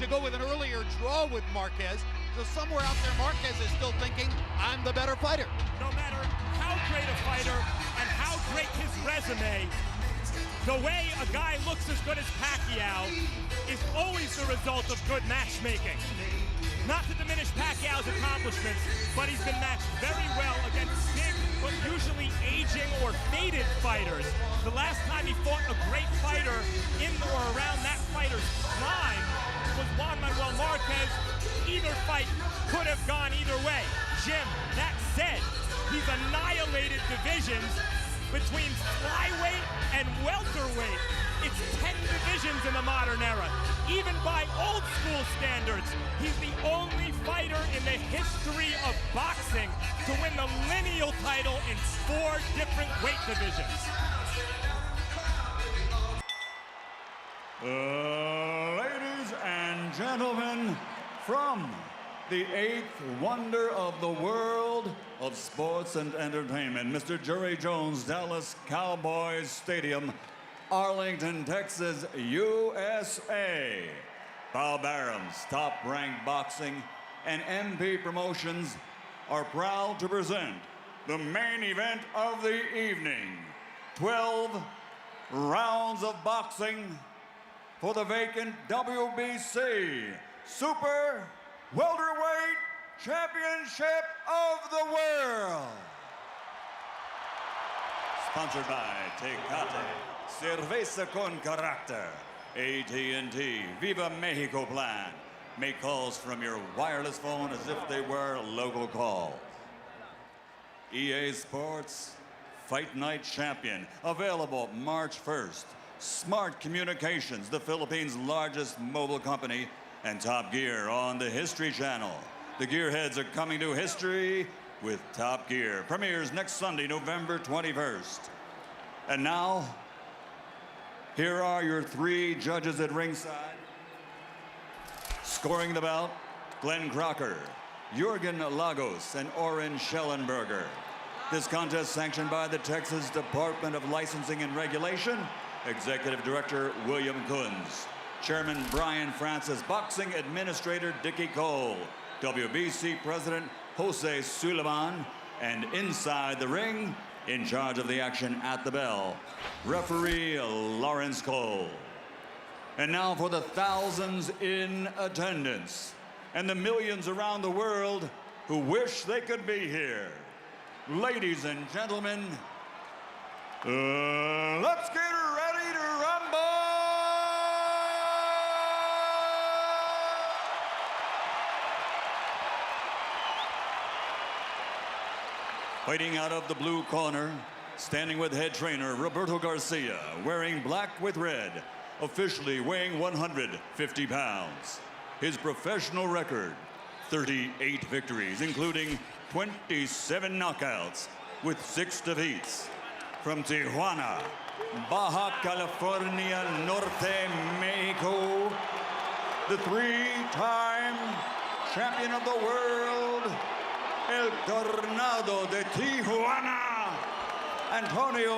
to go with an earlier draw with Marquez. So somewhere out there, Marquez is still thinking, I'm the better fighter. No matter how great a fighter and how great his resume, the way a guy looks as good as Pacquiao is always the result of good matchmaking. Not to diminish Pacquiao's accomplishments, but he's been matched very well against big, but usually aging or faded fighters. The last time he fought a great fighter in or around that fighter's prime was Juan Manuel Marquez. Either fight could have gone either way. Jim, that said, he's annihilated divisions between flyweight and welterweight. It's 10 divisions in the modern era. Even by old school standards, he's the only fighter in the history of boxing to win the lineal title in 4 different weight divisions. Ladies and gentlemen, from the 8th wonder of the world of sports and entertainment, Mr. Jerry Jones, Dallas Cowboys Stadium, Arlington, Texas, USA. Bob Arum's Top-Ranked Boxing and MP Promotions are proud to present the main event of the evening. 12 rounds of boxing for the vacant WBC Super Welterweight Championship of the World. Sponsored by Tecate, Cerveza con Carácter, AT&T, Viva Mexico Plan. Make calls from your wireless phone as if they were local calls. EA Sports Fight Night Champion, available March 1st. Smart Communications, the Philippines' largest mobile company, and Top Gear on the History Channel. The Gearheads are coming to history with Top Gear. Premieres next Sunday, November 21st. And now, here are your 3 judges at ringside. Scoring the bout, Glenn Crocker, Jürgen Lagos, and Oren Schellenberger. This contest sanctioned by the Texas Department of Licensing and Regulation, Executive Director William Kunz, Chairman Brian Francis, Boxing Administrator Dickie Cole, WBC President Jose Suleiman, and inside the ring, in charge of the action at the bell, referee Laurence Cole. And now for the thousands in attendance and the millions around the world who wish they could be here. Ladies and gentlemen, let's get ready to rumble! Fighting out of the blue corner, standing with head trainer Roberto Garcia, wearing black with red, officially weighing 150 pounds. His professional record, 38 victories, including 27 knockouts with 6 defeats. From Tijuana, Baja California Norte, Mexico, the 3-time champion of the world, El Tornado de Tijuana, Antonio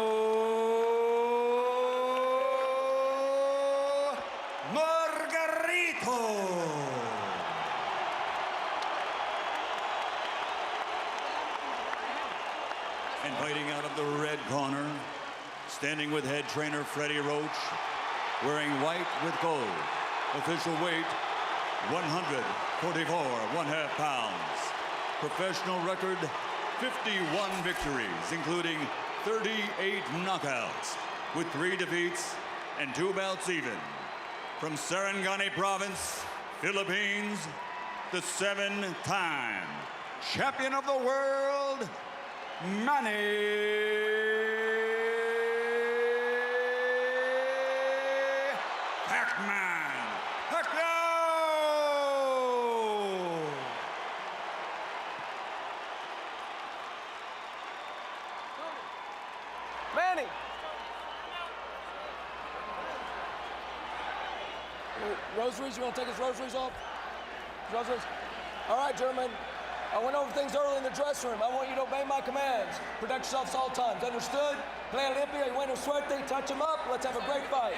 Margarito. And fighting out of the red corner, standing with head trainer Freddie Roach, wearing white with gold. Official weight, 144 1/2 pounds. Professional record, 51 victories, including 38 knockouts, with 3 defeats and 2 bouts even. From Sarangani Province, Philippines, the 7-time champion of the world, Manny Pacquiao! Manny! Rosaries, you want to take his rosaries off? Rosaries? All right, gentlemen. I went over things early in the dressing room. I want you to obey my commands. Protect yourselves all times. Understood? Play limpia, buena suerte, touch him up. Let's have a great fight.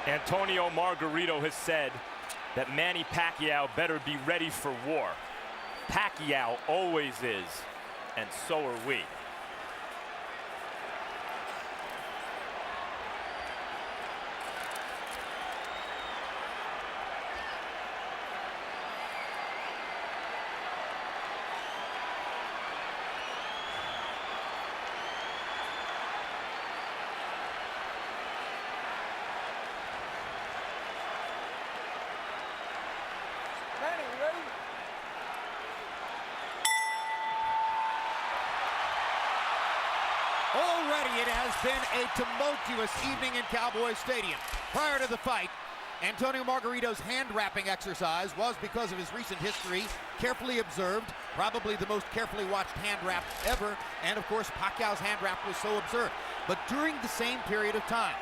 Antonio Margarito has said that Manny Pacquiao better be ready for war. Pacquiao always is, and so are we. Manny, you ready? Already it has been a tumultuous evening in Cowboy Stadium. Prior to the fight, Antonio Margarito's hand-wrapping exercise was, because of his recent history, carefully observed, probably the most carefully watched hand wrap ever, and of course Pacquiao's hand wrap was so observed. But during the same period of time,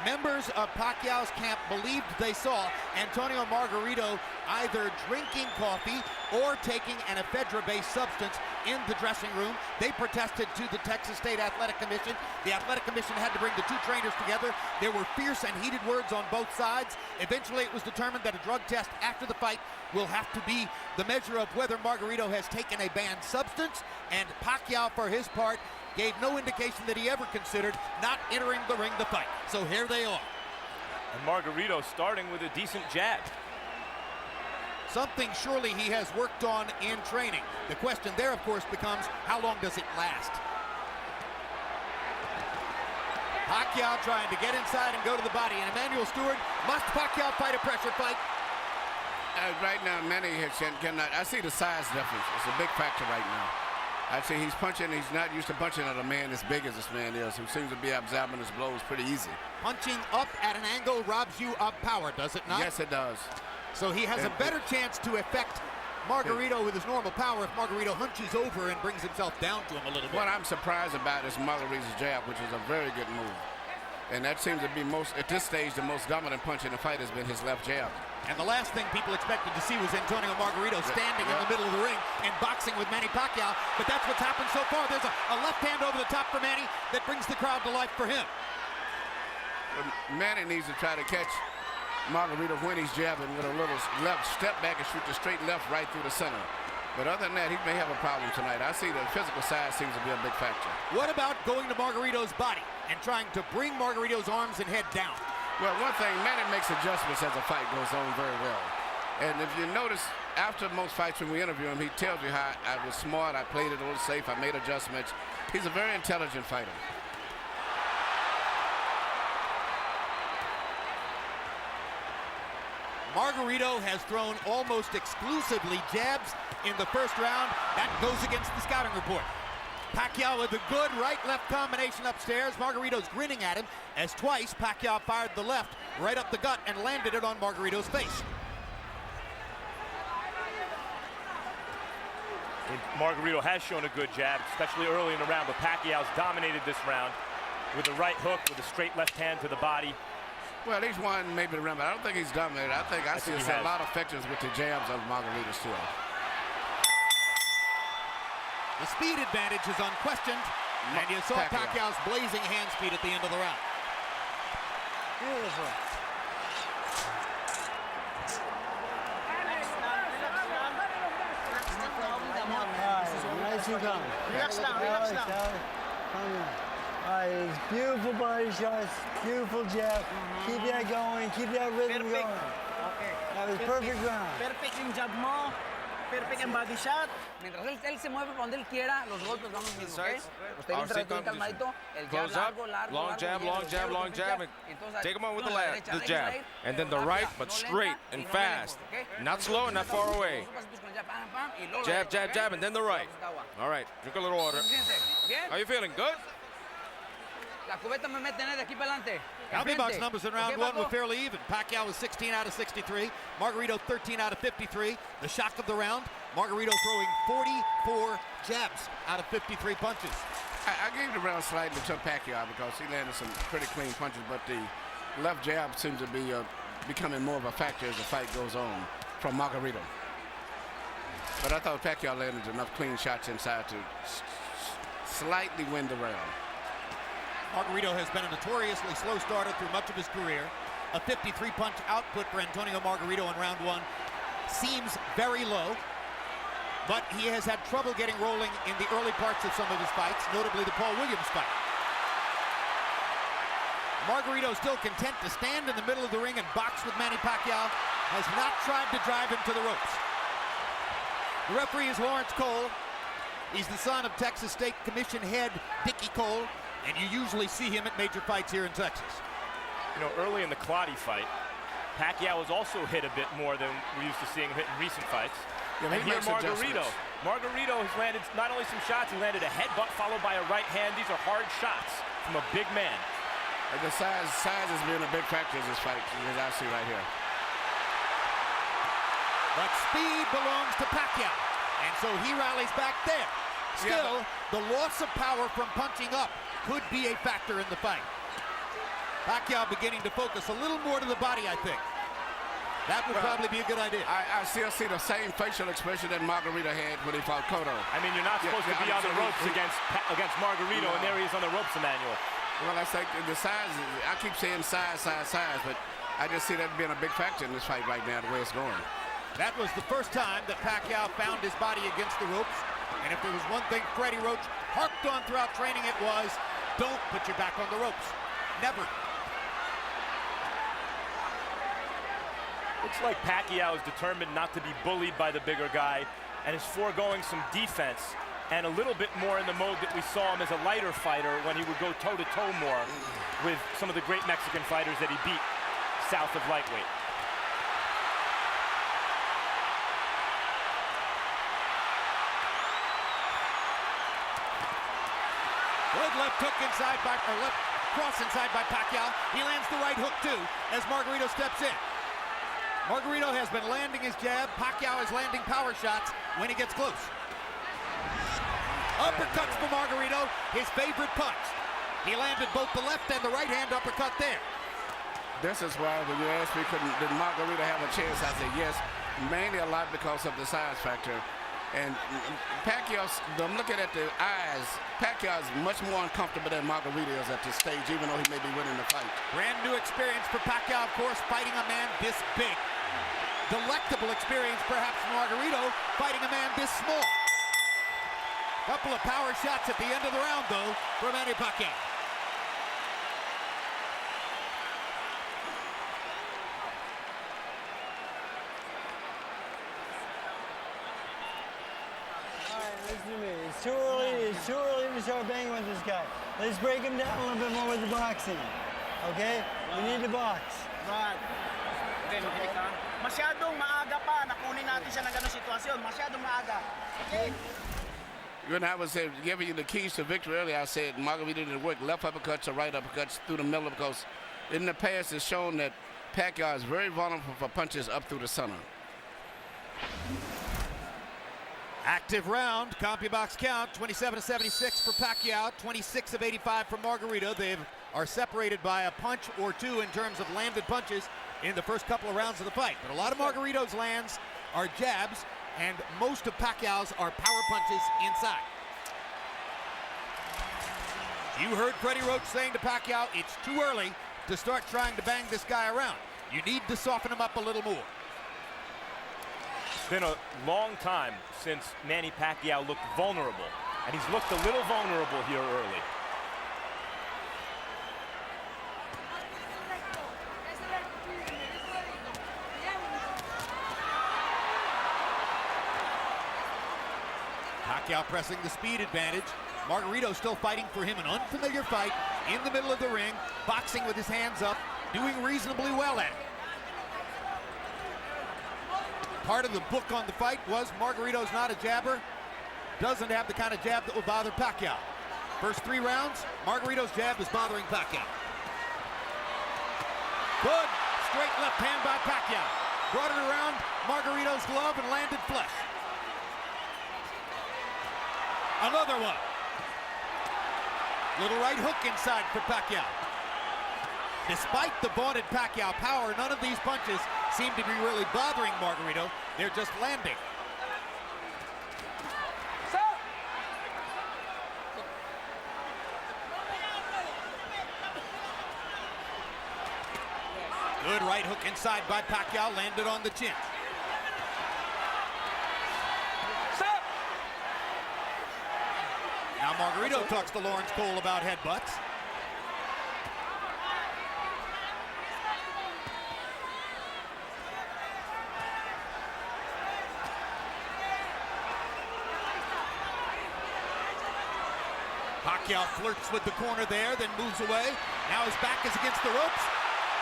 members of Pacquiao's camp believed they saw Antonio Margarito either drinking coffee or taking an ephedra-based substance in the dressing room. They protested to the Texas State Athletic Commission. The Athletic Commission had to bring the two trainers together. There were fierce and heated words on both sides. Eventually, it was determined that a drug test after the fight will have to be the measure of whether Margarito has taken a banned substance, and Pacquiao, for his part, gave no indication that he ever considered not entering the ring to fight. So here they are. And Margarito starting with a decent jab. Something surely he has worked on in training. The question there, of course, becomes how long does it last? Pacquiao trying to get inside and go to the body. And Emmanuel Stewart, must Pacquiao fight a pressure fight? Right now, Manny cannot. I see the size difference. It's a big factor right now. I see he's punching. He's not used to punching at a man as big as this man is, who seems to be absorbing his blows pretty easy. Punching up at an angle robs you of power, does it not? Yes, it does. So he has a better chance to affect Margarito with his normal power if Margarito hunches over and brings himself down to him a little bit. What I'm surprised about is Margarito's jab, which is a very good move. And that seems to be at this stage, the most dominant punch in the fight has been his left jab. And the last thing people expected to see was Antonio Margarito standing in the middle of the ring and boxing with Manny Pacquiao. But that's what's happened so far. There's a left hand over the top for Manny that brings the crowd to life for him. But Manny needs to try to catch Margarito when he's jabbing with a little left step back and shoot the straight left right through the center. But other than that, he may have a problem tonight. I see the physical side seems to be a big factor. What about going to Margarito's body and trying to bring Margarito's arms and head down? Well, one thing, Manny makes adjustments as the fight goes on very well. And if you notice, after most fights when we interview him, he tells you how I was smart, I played it a little safe, I made adjustments. He's a very intelligent fighter. Margarito has thrown almost exclusively jabs in the first round. That goes against the scouting report. Pacquiao with a good right-left combination upstairs. Margarito's grinning at him as twice Pacquiao fired the left right up the gut and landed it on Margarito's face. Margarito has shown a good jab, especially early in the round, but Pacquiao's dominated this round with a right hook, with a straight left hand to the body. Well, he's won maybe the round, but I don't think he's dominated. I see a lot of factors with the jabs of Margarito still. The speed advantage is unquestioned, and you saw Pacquiao's blazing hand speed at the end of the round. Beautiful. Nice and calm. Relax now, relax now. Calm down. All right, it's beautiful body shots, beautiful jab. Keep that going, keep that rhythm going. Okay. That was perfect round. Perfect yung jab mo. Perfect yung body shot. Mientras él se mueve por donde él quiera, los golpes van los mismos, ¿ok? Usted mientras bien calmadito, el jab largo, long jab, and take him on with the jab. And then the right, but straight and fast. Not slow and not far away. Jab, jab, jab, and then the right. All right, drink a little water. How you feeling? Good? La cubeta me meten de aquí para adelante. Healthy box numbers in round one were fairly even. Pacquiao was 16 out of 63. Margarito 13 out of 53. The shock of the round, Margarito throwing 44 jabs out of 53 punches. I gave the round slightly to Pacquiao because he landed some pretty clean punches, but the left jab seems to be becoming more of a factor as the fight goes on from Margarito. But I thought Pacquiao landed enough clean shots inside to slightly win the round. Margarito has been a notoriously slow starter through much of his career. A 53 punch output for Antonio Margarito in round 1 seems very low, but he has had trouble getting rolling in the early parts of some of his fights, notably the Paul Williams fight. Margarito still content to stand in the middle of the ring and box with Manny Pacquiao, has not tried to drive him to the ropes. The referee is Laurence Cole. He's the son of Texas State Commission head Dickie Cole, and you usually see him at major fights here in Texas. You know, early in the Clottey fight, Pacquiao was also hit a bit more than we're used to seeing hit in recent fights. Yeah, and here Margarito has landed not only some shots, he landed a headbutt followed by a right hand. These are hard shots from a big man. And the size has been a big factor in this fight, as I see right here. But speed belongs to Pacquiao, and so he rallies back there. Still, the loss of power from punching up could be a factor in the fight. Pacquiao beginning to focus a little more to the body, I think. That would probably be a good idea. I still see the same facial expression that Margarito had when he fought Cotto. I mean, you're not supposed to be on the ropes against Margarito, and there he is on the ropes, Emmanuel. Well, I say the size, I keep saying size, but I just see that being a big factor in this fight right now, the way it's going. That was the first time that Pacquiao found his body against the ropes. And if there was one thing Freddie Roach harped on throughout training, it was, don't put your back on the ropes. Never. Looks like Pacquiao is determined not to be bullied by the bigger guy and is foregoing some defense and a little bit more in the mode that we saw him as a lighter fighter when he would go toe-to-toe more with some of the great Mexican fighters that he beat south of lightweight. Good left hook inside by, or left cross inside by Pacquiao. He lands the right hook too as Margarito steps in. Margarito has been landing his jab. Pacquiao is landing power shots when he gets close. Uppercuts for Margarito, his favorite punch. He landed both the left and the right hand uppercut there. This is why when you asked me, did Margarito have a chance, I said yes, mainly a lot because of the size factor. And Pacquiao, I'm looking at the eyes, Pacquiao is much more uncomfortable than Margarito is at this stage, even though he may be winning the fight. Brand new experience for Pacquiao, of course, fighting a man this big. Delectable experience, perhaps, for Margarito, fighting a man this small. Couple of power shots at the end of the round, though, for Manny Pacquiao. Listen to me. It's too early to start banging with this guy. Let's break him down a little bit more with the boxing. Okay? We need to box. Right. Okay, makinig ka. Masyadong maaga pa. Nakunin natin siya ng ganung sitwasyon. Masyadong maaga. Okay? When I was giving you the keys to victory earlier, I said Margarito didn't work left uppercuts or right uppercuts through the middle because in the past it's shown that Pacquiao is very vulnerable for punches up through the center. Active round, CompuBox count, 27-76 for Pacquiao, 26 of 85 for Margarito. They are separated by a punch or two in terms of landed punches in the first couple of rounds of the fight. But a lot of Margarito's lands are jabs, and most of Pacquiao's are power punches inside. You heard Freddie Roach saying to Pacquiao, it's too early to start trying to bang this guy around. You need to soften him up a little more. It's been a long time since Manny Pacquiao looked vulnerable, and he's looked a little vulnerable here early. Pacquiao pressing the speed advantage. Margarito still fighting for him, an unfamiliar fight in the middle of the ring, boxing with his hands up, doing reasonably well at it. Part of the book on the fight was Margarito's not a jabber, doesn't have the kind of jab that will bother Pacquiao. First 3 rounds, Margarito's jab is bothering Pacquiao. Good straight left hand by Pacquiao. Brought it around Margarito's glove and landed flush. Another one. Little right hook inside for Pacquiao. Despite the vaunted Pacquiao power, none of these punches seem to be really bothering Margarito. They're just landing. Good right hook inside by Pacquiao, landed on the chin. Stop! Now Margarito talks to Laurence Cole about headbutts. Pacquiao flirts with the corner there, then moves away. Now his back is against the ropes.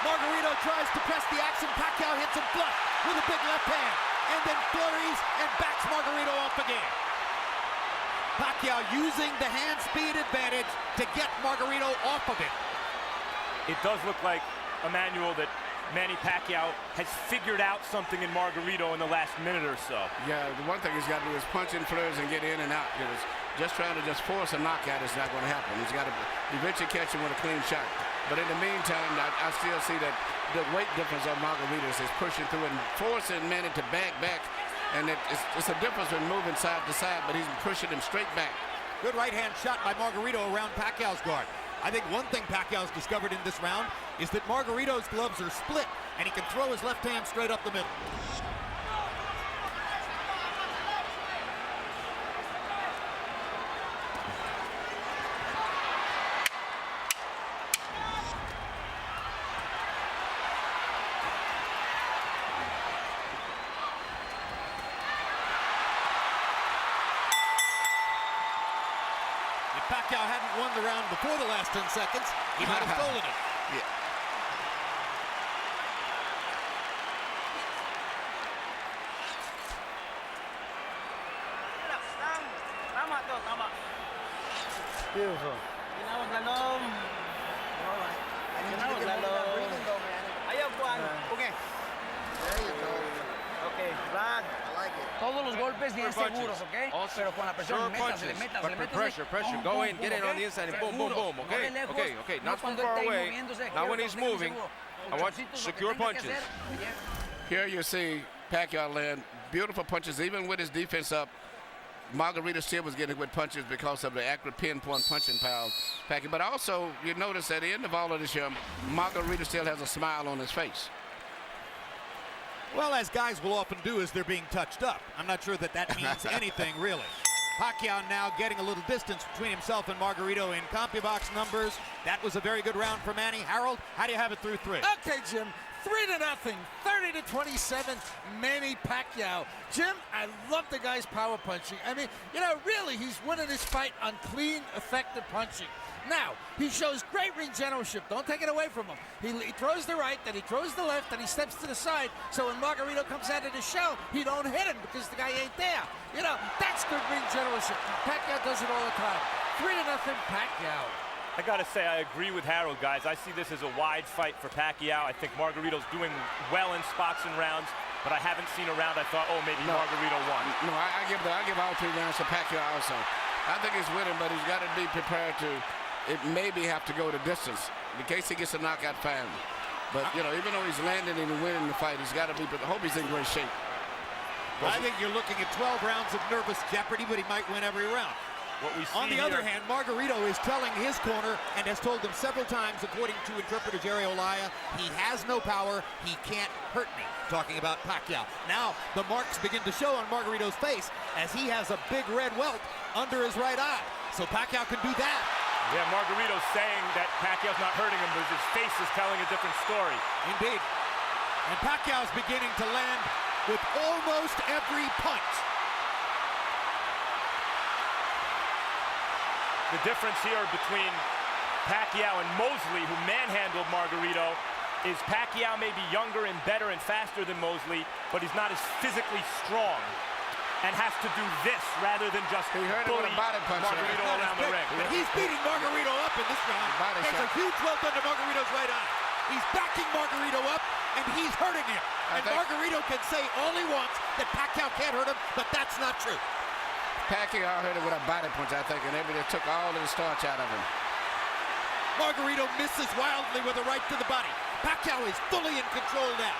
Margarito tries to press the action. Pacquiao hits him flush with a big left hand, and then flurries and backs Margarito off again. Pacquiao using the hand speed advantage to get Margarito off of it. It does look like, Emmanuel, that Manny Pacquiao has figured out something in Margarito in the last minute or so. Yeah, the one thing he's got to do is punch in flurries and get in and out. Because just trying to force a knockout is not going to happen. He's got to eventually catch him with a clean shot. But in the meantime, I still see that the weight difference of Margaritos is pushing through and forcing Manny to back. And it's a difference in moving side to side, but he's pushing him straight back. Good right hand shot by Margarito around Pacquiao's guard. I think one thing Pacquiao's discovered in this round is that Margarito's gloves are split, and he can throw his left hand straight up the middle. Pacquiao hadn't won the round before the last 10 seconds, he might have stolen it. Yeah. Beautiful. Okay. There you go. Okay, Vlad. I like it. Todos los golpes bien seguros, ¿ok? Pero con la presión, métasele. But pressure. Go in, get in on the inside, and boom, okay. Not from far away. Not when he's moving. I want secure punches. Here you see Pacquiao land beautiful punches, even with his defense up. Margarito still was getting with punches because of the accurate pinpoint punching power, Pacquiao. But also, you notice at the end of all of this here, Margarito still has a smile on his face. Well, as guys will often do as they're being touched up. I'm not sure that means anything, really. Pacquiao now getting a little distance between himself and Margarito in CompuBox numbers. That was a very good round for Manny. Harold, how do you have it through 3? Okay, Jim. 3-0, 30-27, Manny Pacquiao. Jim, I love the guy's power punching. I mean, really, he's winning this fight on clean, effective punching. Now, he shows great ring generalship. Don't take it away from him. He throws the right, then he throws the left, then he steps to the side. So when Margarito comes out of the shell, he don't hit him because the guy ain't there. That's good ring generalship. Pacquiao does it all the time. 3-0, Pacquiao. I gotta say, I agree with Harold, guys. I see this as a wide fight for Pacquiao. I think Margarito's doing well in spots and rounds, but I haven't seen a round I thought, oh, maybe Margarito won. No, I give all 3 rounds to Pacquiao also. I think he's winning, but he's got to be prepared to maybe have to go the distance in case he gets a knockout fan. But, even though he's landing and winning the fight, he's got to be, but I hope he's in great shape. I think you're looking at 12 rounds of nervous jeopardy, but he might win every round. On the other hand, Margarito is telling his corner and has told them several times, according to interpreter Jerry Olaya, he has no power, he can't hurt me, talking about Pacquiao. Now, the marks begin to show on Margarito's face as he has a big red welt under his right eye. So Pacquiao can do that. Yeah, Margarito's saying that Pacquiao's not hurting him, but his face is telling a different story. Indeed. And Pacquiao's beginning to land with almost every punch. The difference here between Pacquiao and Mosley, who manhandled Margarito, is Pacquiao may be younger and better and faster than Mosley, but he's not as physically strong and has to do this rather than just bully Margarito around the ring. But he's beating Margarito up in this round. There's a huge welt under Margarito's right eye. He's backing Margarito up, and he's hurting him. And Margarito can say all he wants that Pacquiao can't hurt him, but that's not true. Pacquiao hurt him with a body punch, I think, and everybody took all of the starch out of him. Margarito misses wildly with a right to the body. Pacquiao is fully in control now.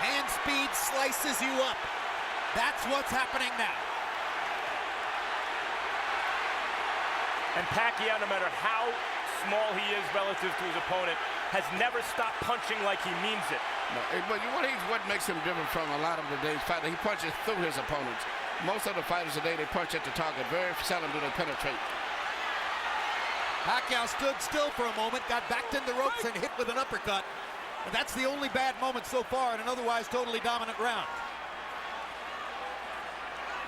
Hand speed slices you up. That's what's happening now. And Pacquiao, no matter how small he is relative to his opponent, has never stopped punching like he means it. No, but what makes him different from a lot of today's fighters, he punches through his opponents. Most of the fighters today, they punch at the target. Very seldom do they penetrate. Pacquiao stood still for a moment, got backed in the ropes and hit with an uppercut. And that's the only bad moment so far in an otherwise totally dominant round.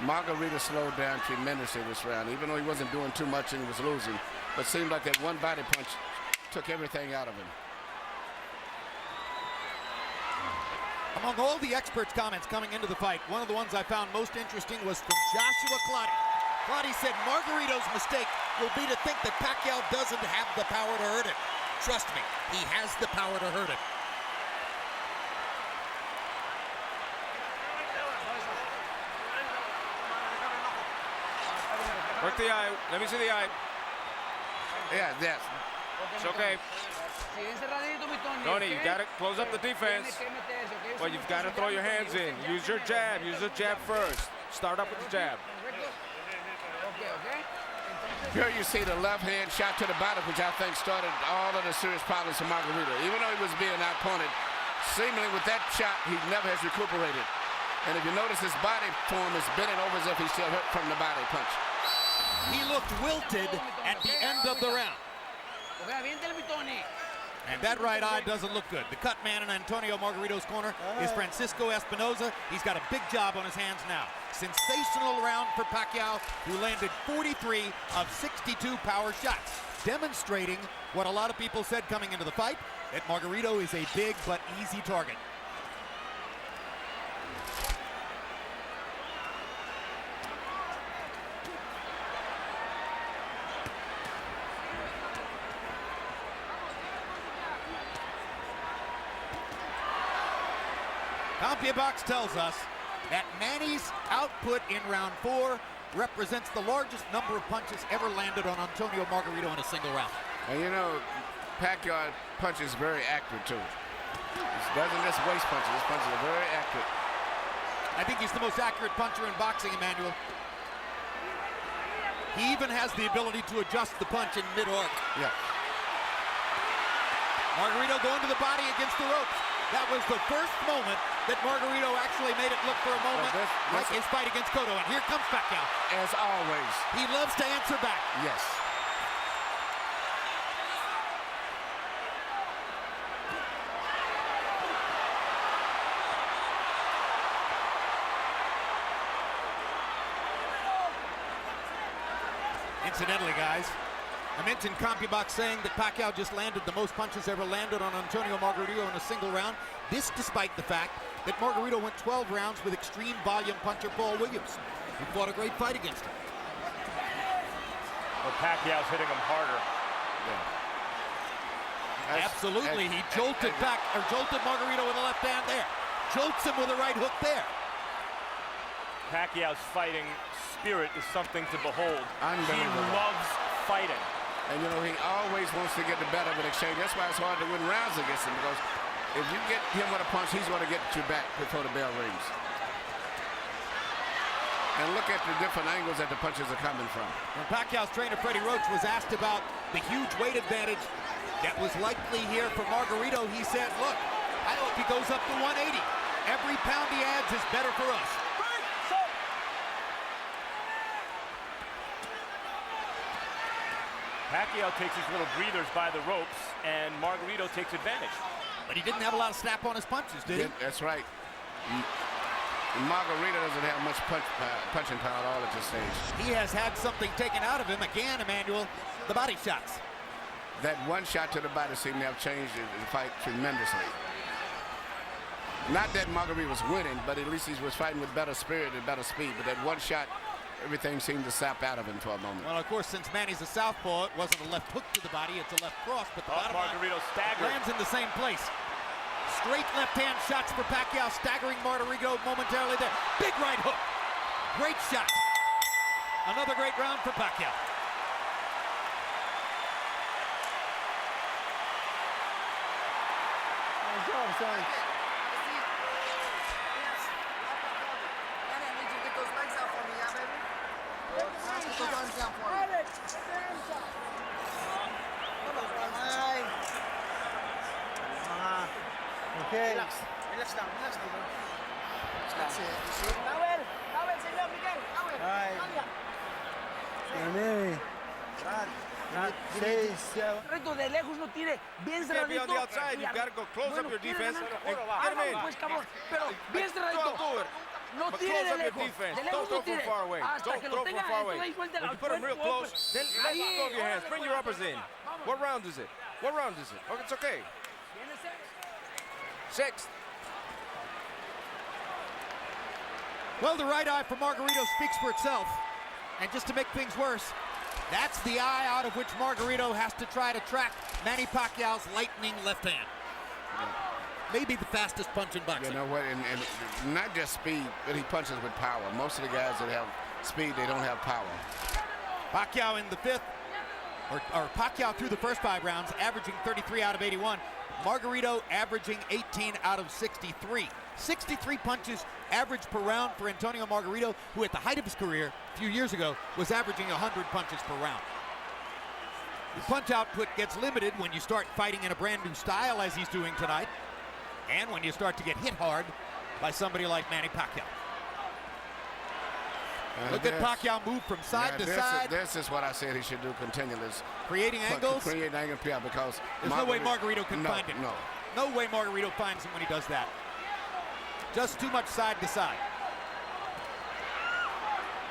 Margarito slowed down tremendously this round, even though he wasn't doing too much and he was losing. But it seemed like that one body punch took everything out of him. Among all the experts' comments coming into the fight, one of the ones I found most interesting was from Joshua Clottey. Clottey said Margarito's mistake will be to think that Pacquiao doesn't have the power to hurt him. Trust me, he has the power to hurt him. Work the eye. Let me see the eye. Yeah, yes. It's okay. Tony, you got to close up the defense. Well, you've got to throw your hands in. Use your jab. Use the jab first. Start up with the jab. Here you see the left hand shot to the body, which I think started all of the serious problems for Margarito. Even though he was being outpointed, seemingly with that shot, he never has recuperated. And if you notice, his body form is bending over as if he's still hurt from the body punch. He looked wilted at the end of the round. And that right eye doesn't look good. The cut man in Antonio Margarito's corner is Francisco Espinoza. He's got a big job on his hands now. Sensational round for Pacquiao, who landed 43 of 62 power shots, demonstrating what a lot of people said coming into the fight, that Margarito is a big but easy target. CompuBox tells us that Manny's output in round 4 represents the largest number of punches ever landed on Antonio Margarito in a single round. And you know, Pacquiao punches very accurate too. He doesn't just waste punches. His punches are very accurate. I think he's the most accurate puncher in boxing, Emmanuel. He even has the ability to adjust the punch in mid-arc. Yeah. Margarito going to the body against the ropes. That was the first moment that Margarito actually made it look for a moment like his fight against Cotto. And here comes Pacquiao. As always. He loves to answer back. Yes. Incidentally, guys, I mentioned CompuBox saying that Pacquiao just landed the most punches ever landed on Antonio Margarito in a single round. This despite the fact that Margarito went 12 rounds with extreme volume puncher Paul Williams, who fought a great fight against him. Well, Pacquiao's hitting him harder. Yeah. Absolutely, he jolted Margarito with a left hand there. Jolts him with a right hook there. Pacquiao's fighting spirit is something to behold. He loves fighting. And you know, he always wants to get the better of an exchange. That's why it's hard to win rounds against him, because if you get him with a punch, he's going to get you back before the bell rings. And look at the different angles that the punches are coming from. When Pacquiao's trainer, Freddie Roach, was asked about the huge weight advantage that was likely here for Margarito, he said, look, I hope he goes up to 180. Every pound he adds is better for us. Pacquiao takes his little breathers by the ropes, and Margarito takes advantage. But he didn't have a lot of snap on his punches, did he? That's right. Margarito doesn't have much punching power at all at this stage. He has had something taken out of him again, Emmanuel, the body shots. That one shot to the body seemed to have changed the fight tremendously. Not that Margarito was winning, but at least he was fighting with better spirit and better speed. But that one shot, everything seemed to sap out of him for a moment. Well, of course, since Manny's a southpaw, it wasn't a left hook to the body, it's a left cross, but the bottom Margarito staggered. Lands in the same place. Straight left-hand shots for Pacquiao, staggering Margarito momentarily there. Big right hook. Great shot. Another great round for Pacquiao. Good job, son. Okay. Relax. Relax down. Relax down, bro. That's it. You see? Towel, señor Miguel, towel. All right. Cambia. Manny. Stay still. Reto de lejos no tire, bien can't be cerradito. on the outside. You've got to go close up your defense and get him in. Pues cabrón, pero bien cerradito. Do it. No But tire close de up your lejos. defense. De Don't lejos throw no from tire. far away. Hasta Don't que throw lo from tenga far away. dentro y suelte When al you put him real cuerpo, close, pues, then let ahí, go of your hands. órale, Bring your uppers in. What round is it? What round is it? Oh, it's okay. Sixth. Well, the right eye for Margarito speaks for itself. And just to make things worse, that's the eye out of which Margarito has to try to track Manny Pacquiao's lightning left hand. Maybe the fastest punch in boxing. You know what, and not just speed, but he punches with power. Most of the guys that have speed, they don't have power. Pacquiao in the fifth, or Pacquiao through the first 5 rounds, averaging 33 out of 81. Margarito averaging 18 out of 63. 63 punches average per round for Antonio Margarito, who at the height of his career a few years ago was averaging 100 punches per round. The punch output gets limited when you start fighting in a brand new style as he's doing tonight, and when you start to get hit hard by somebody like Manny Pacquiao. Look at Pacquiao move from side to side. This is what I said he should do continually. Creating angles. Creating angles, yeah, because there's no way Margarito can find him. No way Margarito finds him when he does that. Just too much side to side.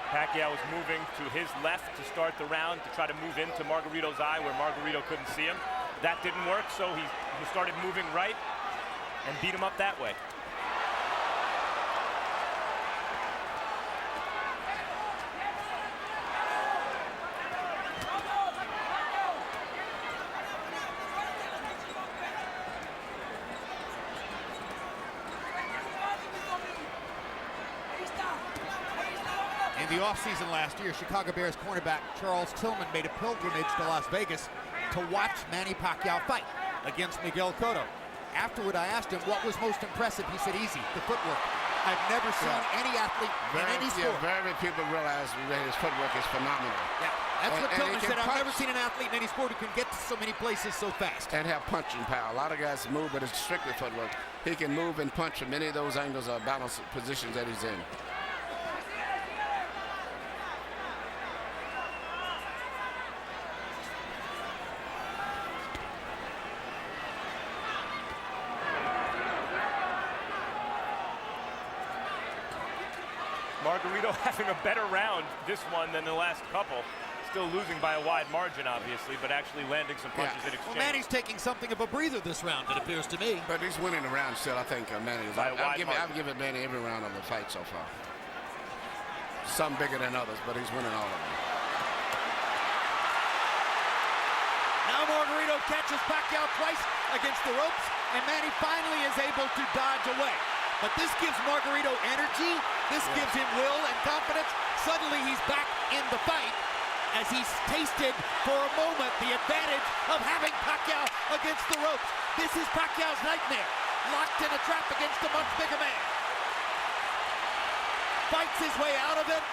Pacquiao was moving to his left to start the round to try to move into Margarito's eye where Margarito couldn't see him. That didn't work, so he started moving right and beat him up that way. In the offseason last year, Chicago Bears cornerback Charles Tillman made a pilgrimage to Las Vegas to watch Manny Pacquiao fight against Miguel Cotto. Afterward, I asked him what was most impressive. He said, easy, the footwork. I've never seen any athlete in any sport. Very people realize that his footwork is phenomenal. Yeah, that's what Tillman said. I've never seen an athlete in any sport who can get to so many places so fast. And have punching power. A lot of guys move, but it's strictly footwork. He can move and punch from any of those angles or balance positions that he's in. Margarito having a better round this one than the last couple. Still losing by a wide margin, obviously, but actually landing some punches in exchange. Well, Manny's taking something of a breather this round, it appears to me. But he's winning the round still, I think, Manny. I've given Manny every round of the fight so far. Some bigger than others, but he's winning all of them. Now Margarito catches Pacquiao twice against the ropes, and Manny finally is able to dodge away. But this gives Margarito energy, this gives him will and confidence. Suddenly he's back in the fight as he's tasted for a moment the advantage of having Pacquiao against the ropes. This is Pacquiao's nightmare, locked in a trap against a much bigger man. Fights his way out of it,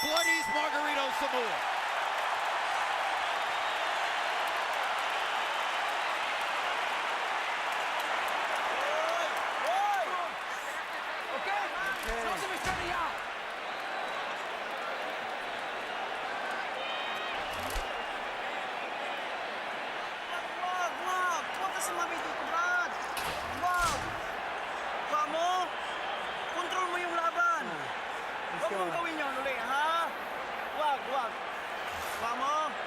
bloodies Margarito some more.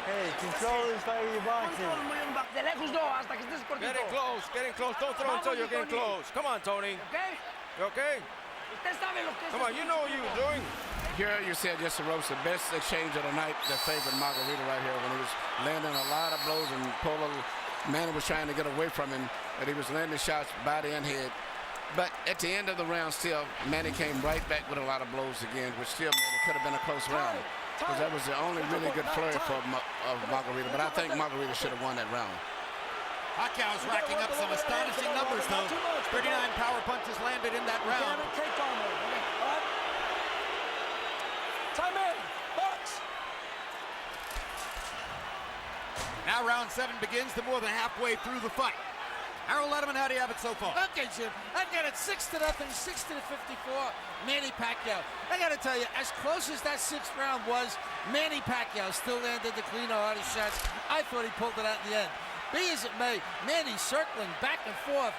Hey, control this fight with your boxing. De lejos no, hasta que estés cortito. Getting close, getting close. Don't throw until you're getting close. Come on, Tony. Okay? You okay? Usted sabe lo que es. Come on, you know what you were doing. Here you said just the ropes, the best exchange of the night that favored Margarito right here when he was landing a lot of blows and Manny was trying to get away from him, but he was landing shots body and head. But at the end of the round still, Manny came right back with a lot of blows again, which still made it could have been a close round. Because that was the only really good flurry for Margarito. But I think Margarito should have won that round. Pacquiao's racking up some astonishing numbers, though. 39 power punches landed in that round. Time in, box. Now round 7 begins, to more than halfway through the fight. Harold Letterman, how do you have it so far? Okay, Jim. I've got it 6-0, 60-54, Manny Pacquiao. I got to tell you, as close as that 6th round was, Manny Pacquiao still landed the cleaner, hardest shots. I thought he pulled it out in the end. Be as it may, Manny circling back and forth,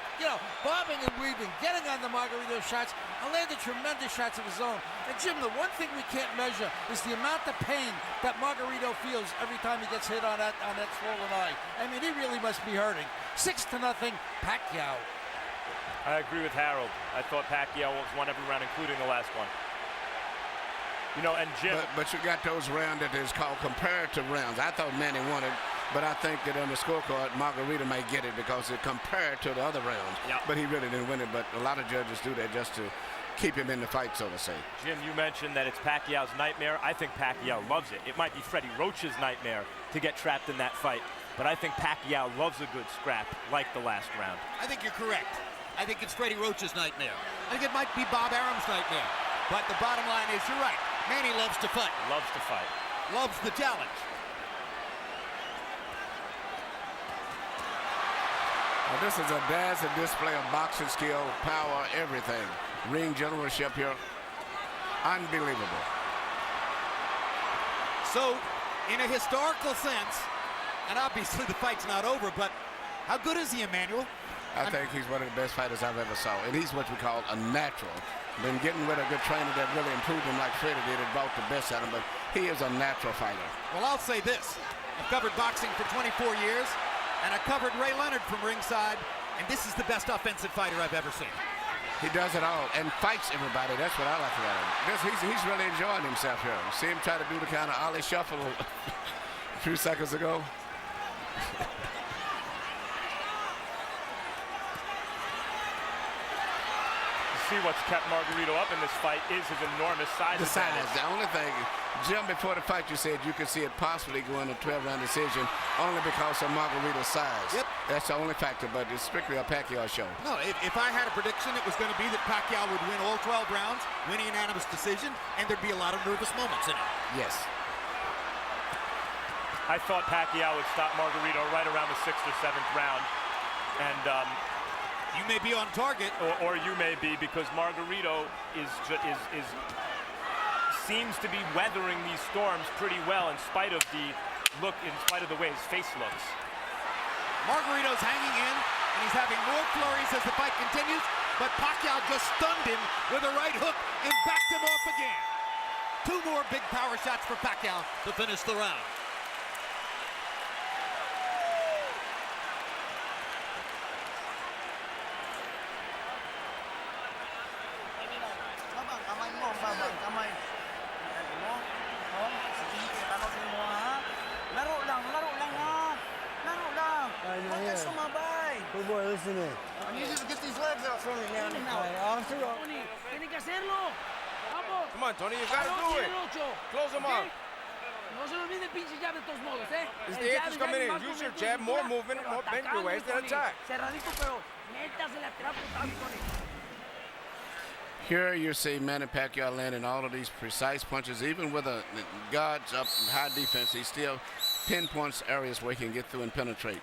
bobbing and weaving, getting on the Margarito shots, and landed tremendous shots of his own. And Jim, the one thing we can't measure is the amount of pain that Margarito feels every time he gets hit on that swollen eye. I mean, he really must be hurting. 6-0, Pacquiao. I agree with Harold. I thought Pacquiao won every round, including the last one. And Jim. But you got those rounds that is called comparative rounds. I thought Manny won it. But I think that on the scorecard, Margarito may get it because it compared to the other rounds. Yep. But he really didn't win it. But a lot of judges do that just to keep him in the fight, so to say. Jim, you mentioned that it's Pacquiao's nightmare. I think Pacquiao loves it. It might be Freddie Roach's nightmare to get trapped in that fight. But I think Pacquiao loves a good scrap like the last round. I think you're correct. I think it's Freddie Roach's nightmare. I think it might be Bob Arum's nightmare. But the bottom line is, you're right. Manny loves to fight. Loves to fight. Loves the challenge. Well, this is a dazzling display of boxing skill, power, everything. Ring generalship here. Unbelievable. So, in a historical sense, and obviously the fight's not over, but how good is he, Emmanuel? I think he's one of the best fighters I've ever saw. And he's what we call a natural. Been getting with a good trainer that really improved him like Freddie did and brought the best out of him, but he is a natural fighter. Well, I'll say this. I've covered boxing for 24 years. And I covered Ray Leonard from ringside, and this is the best offensive fighter I've ever seen. He does it all and fights everybody. That's what I like about him. He's really enjoying himself here. See him try to do the kind of Ollie shuffle a few seconds ago. See what's kept Margarito up in this fight is his enormous size. The size. The only thing, Jim, before the fight, you said you could see it possibly going to 12-round decision only because of Margarito's size. Yep. That's the only factor, but it's strictly a Pacquiao show. No, if I had a prediction, it was going to be that Pacquiao would win all 12 rounds, win a unanimous decision, and there'd be a lot of nervous moments in it. Yes. I thought Pacquiao would stop Margarito right around the 6th or 7th round, and you may be on target, or you may be, because Margarito seems to be weathering these storms pretty well in spite of the way his face looks. Margarito's hanging in, and he's having more flurries as the fight continues, but Pacquiao just stunned him with a right hook and backed him off again. 2 more big power shots for Pacquiao to finish the round. Good boy, listen in. I need you to get these legs out from me now. Tony, tiene que hacerlo. Vamos. Come on, Tony, you gotta do it. Close him up. No se olvide el pinche jab de todos modos, As the eighth is coming in, use your jab, more movement, more bend your waist, and attack. Cerradito, pero métasele a tirar putazo, Tony. Here you see Manny Pacquiao landing all of these precise punches, even with a guards up high defense. He still pinpoints areas where he can get through and penetrate.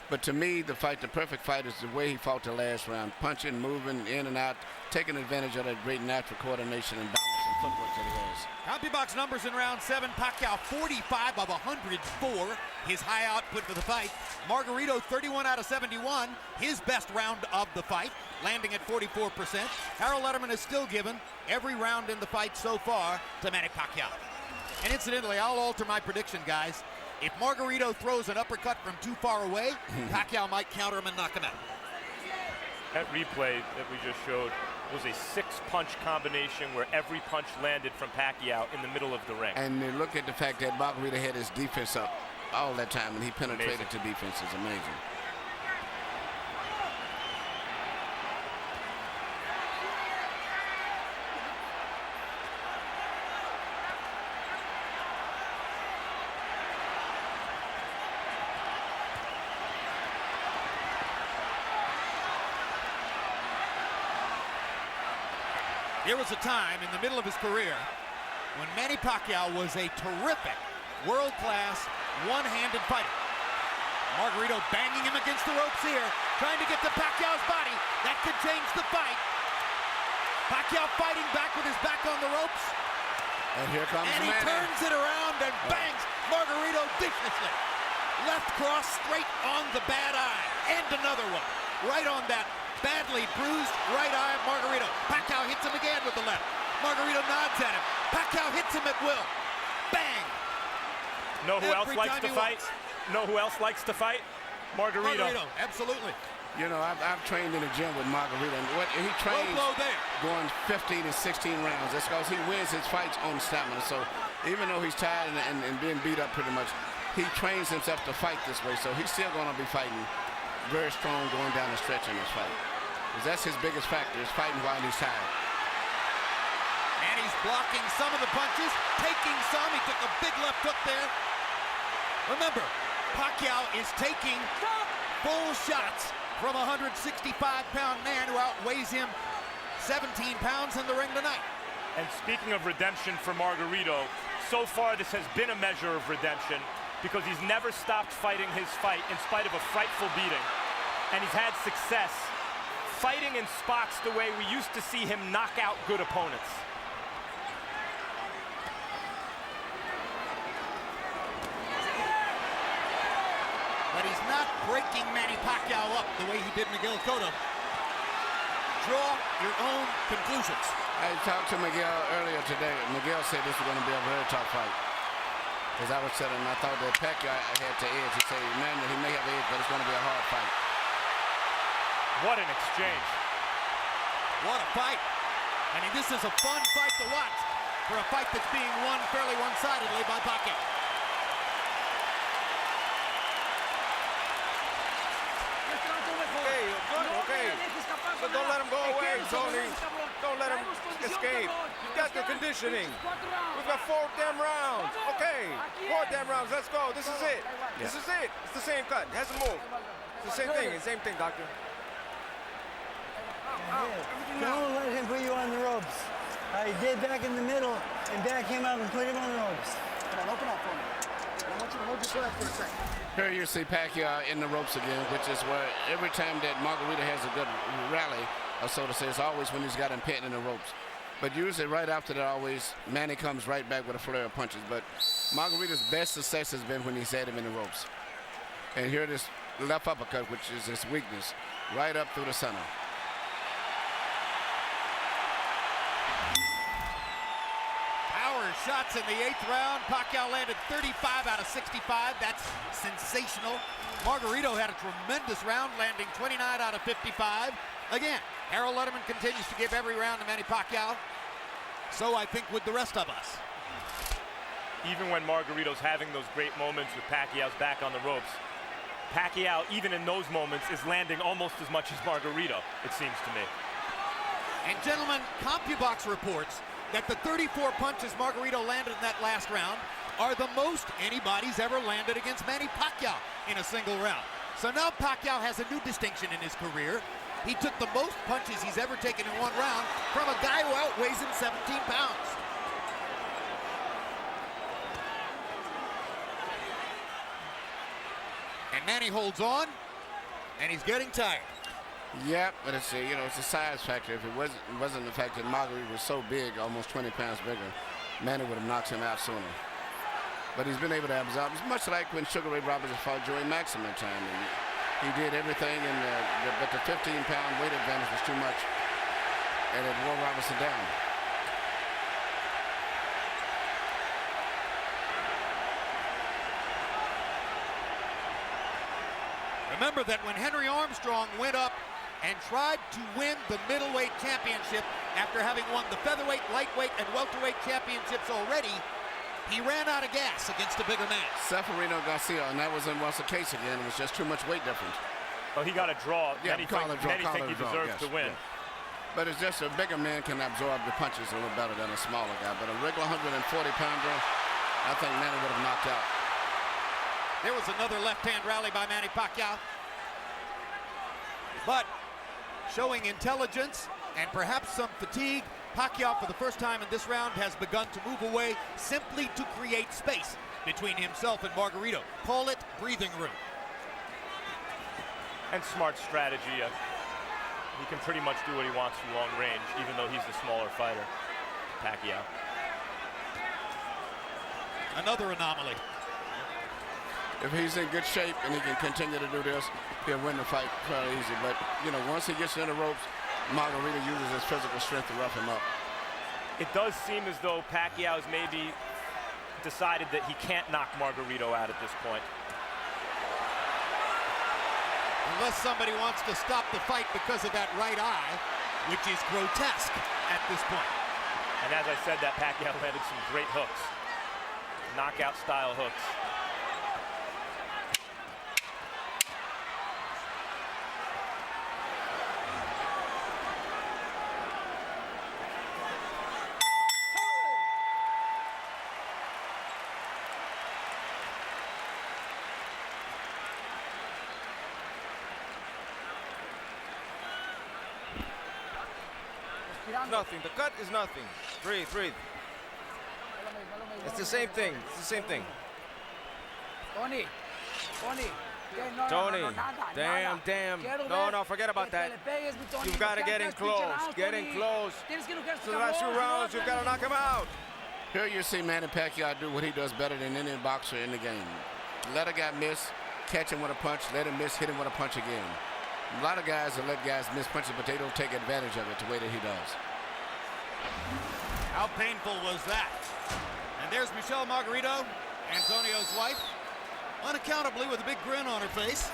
But to me, the perfect fight is the way he fought the last round, punching, moving in and out, taking advantage of that great natural coordination and balance and footwork that he has. CompuBox numbers in round 7. Pacquiao 45 of 104, his high output for the fight. Margarito 31 out of 71, his best round of the fight, landing at 44%. Harold Letterman is still given every round in the fight so far to Manny Pacquiao. And incidentally, I'll alter my prediction, guys. If Margarito throws an uppercut from too far away, Pacquiao might counter him and knock him out. That replay that we just showed was a 6-punch combination where every punch landed from Pacquiao in the middle of the ring. And look at the fact that Margarito had his defense up all that time, and he penetrated to defense. It's amazing. There was a time in the middle of his career when Manny Pacquiao was a terrific, world-class, one-handed fighter. Margarito banging him against the ropes here. trying to get to Pacquiao's body. That could change the fight. Pacquiao fighting back with his back on the ropes. And here comes And he Manny. turns it around and bangs Margarito viciously. Left cross straight on the bad eye. And another one. Right on that badly bruised right eye of Margarito. Pacquiao hits him again with the left. Margarito nods at him. Pacquiao hits him at will. Bang! Know who else likes to fight? Know who else likes to fight? Margarito. Absolutely. You know, I've trained in the gym with Margarito, and what he trains going 15 and 16 rounds. That's because he wins his fights on stamina. So even though he's tired and being beat up pretty much, he trains himself to fight this way. So he's still going to be fighting very strong going down the stretch in this fight. Because that's his biggest factor, is fighting while he's tired. And he's blocking some of the punches, taking some. He took a big left hook there. Remember, Pacquiao is taking full shots from a 165-pound man who outweighs him 17 pounds in the ring tonight. And speaking of redemption for Margarito, so far this has been a measure of redemption because he's never stopped fighting his fight in spite of a frightful beating. And he's had success fighting in spots the way we used to see him knock out good opponents. But he's not breaking Manny Pacquiao up the way he did Miguel Cotto. Draw your own conclusions. I talked to Miguel earlier today. Miguel said this was going to be a very tough fight. As I was saying, I thought that Pacquiao had to edge. He said, man, he may have edge, but it's going to be a hard fight. What an exchange. What a fight. I mean, this is a fun fight to watch for a fight that's being won fairly one-sidedly by Pacquiao. Okay. So don't let him go away, Tony. Don't let him escape. You got the conditioning. We've got 4 damn rounds. Okay, 4 damn rounds. Let's go. This is it. This is it. It's the same cut. It hasn't moved. It's the same thing. Same thing, doctor. Don't let him put you on the ropes. I did back in the middle and back him up and put him on the ropes. Come on, open up for me. I want you to hold your breath for a second. Here you see Pacquiao in the ropes again, which is where every time that Margarito has a good rally, or so to say, it's always when he's got him pinned in the ropes. But usually right after that, always, Manny comes right back with a flurry of punches. But Margarito's best success has been when he's had him in the ropes. And here this left uppercut, which is his weakness, right up through the center. Shots in the 8th round. Pacquiao landed 35 out of 65. That's sensational. Margarito had a tremendous round, landing 29 out of 55. Again, Harold Letterman continues to give every round to Manny Pacquiao. So I think with the rest of us. Even when Margarito's having those great moments with Pacquiao's back on the ropes, Pacquiao, even in those moments, is landing almost as much as Margarito, it seems to me. And gentlemen, CompuBox reports that the 34 punches Margarito landed in that last round are the most anybody's ever landed against Manny Pacquiao in a single round. So now Pacquiao has a new distinction in his career. He took the most punches he's ever taken in one round from a guy who outweighs him 17 pounds. And Manny holds on, and he's getting tired. Yeah, but it's a, it's a size factor. If it wasn't the fact that Margarito was so big, almost 20 pounds bigger, Manny would have knocked him out sooner. But he's been able to absorb. It's much like when Sugar Ray Roberts fought Joey Maximum time. And he did everything, but the 15-pound weight advantage was too much, and it wore Robertson down. Remember that when Henry Armstrong went up and tried to win the middleweight championship after having won the featherweight, lightweight, and welterweight championships already, he ran out of gas against a bigger man. Seferino Garcia, and that wasn't once the case again. It was just too much weight difference. Well, he got a draw. Yeah, Many think he deserves to win. Yeah. But it's just a bigger man can absorb the punches a little better than a smaller guy. But a regular 140-pounder, I think Manny would have knocked out. There was another left-hand rally by Manny Pacquiao. But showing intelligence and perhaps some fatigue, Pacquiao for the first time in this round has begun to move away simply to create space between himself and Margarito. Call it breathing room. And smart strategy. He can pretty much do what he wants from long range, even though he's the smaller fighter, Pacquiao. Another anomaly. If he's in good shape and he can continue to do this, he'll win the fight fairly easy. But, you know, once he gets in the ropes, Margarito uses his physical strength to rough him up. It does seem as though Pacquiao's maybe decided that he can't knock Margarito out at this point. Unless somebody wants to stop the fight because of that right eye, which is grotesque at this point. And as I said, that Pacquiao landed some great hooks. Knockout-style hooks. Nothing. The cut is nothing. Breathe, breathe. It's the same thing. It's the same thing. Tony. Damn. No, forget about that. You've got to get in close. Get in close. So the last 2 rounds, you've got to knock him out. Here you see Manny Pacquiao do what he does better than any boxer in the game. Let a guy miss, catch him with a punch, let him miss, hit him with a punch again. A lot of guys will let guys miss punches, but they don't take advantage of it the way that he does. How painful was that? And there's Michelle Margarito, Antonio's wife, unaccountably with a big grin on her face,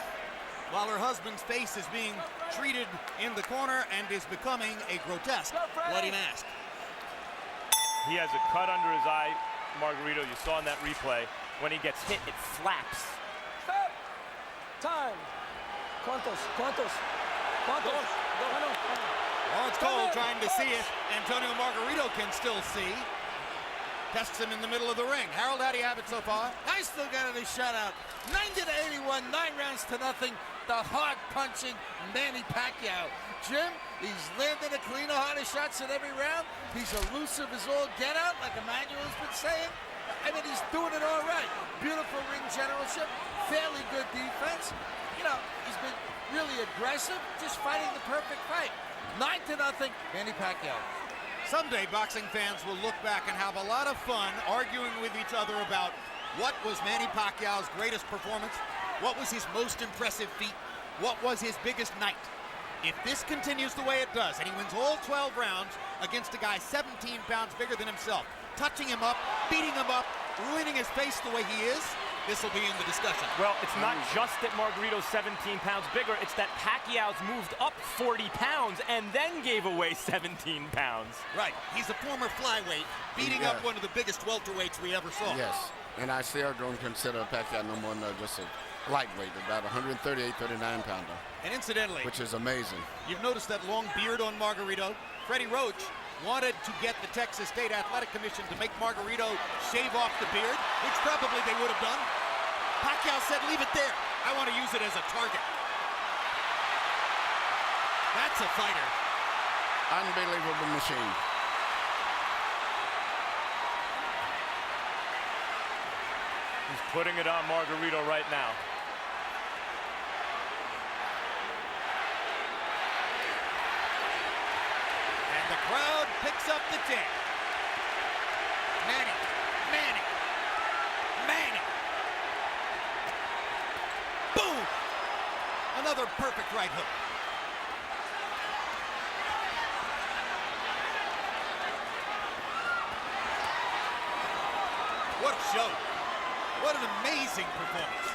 while her husband's face is being treated in the corner and is becoming a grotesque bloody mask. He has a cut under his eye, Margarito. You saw in that replay. When he gets hit, it flaps. Stop. Time. ¿Cuántos? Laurence Cole trying to see if Antonio Margarito can still see. Tests him in the middle of the ring. Harold, how do you have it so far? I still got it a shutout. 90-81, 9 rounds to nothing. The hard punching Manny Pacquiao. Jim, he's landing a cleaner, harder shots at every round. He's elusive as all get out, like Emmanuel's been saying. I mean, he's doing it all right. Beautiful ring generalship, fairly good defense. You know, he's been really aggressive, just fighting the perfect fight. 9-0, Manny Pacquiao. Someday boxing fans will look back and have a lot of fun arguing with each other about what was Manny Pacquiao's greatest performance, what was his most impressive feat, what was his biggest night. If this continues the way it does, and he wins all 12 rounds against a guy 17 pounds bigger than himself, touching him up, beating him up, ruining his face the way he is, this will be in the discussion. Well, it's not just that Margarito's 17 pounds bigger, it's that Pacquiao's moved up 40 pounds and then gave away 17 pounds. Right, he's a former flyweight, beating up one of the biggest welterweights we ever saw. Yes, and I still don't consider Pacquiao no more than just a lightweight, about 138, 39-pounder. And incidentally, which is amazing. You've noticed that long beard on Margarito. Freddie Roach wanted to get the Texas State Athletic Commission to make Margarito shave off the beard, which probably they would have done. Pacquiao said, leave it there. I want to use it as a target. That's a fighter. Unbelievable machine. He's putting it on Margarito right now. The crowd picks up the chant. Manny. Boom! Another perfect right hook. What a show. What an amazing performance.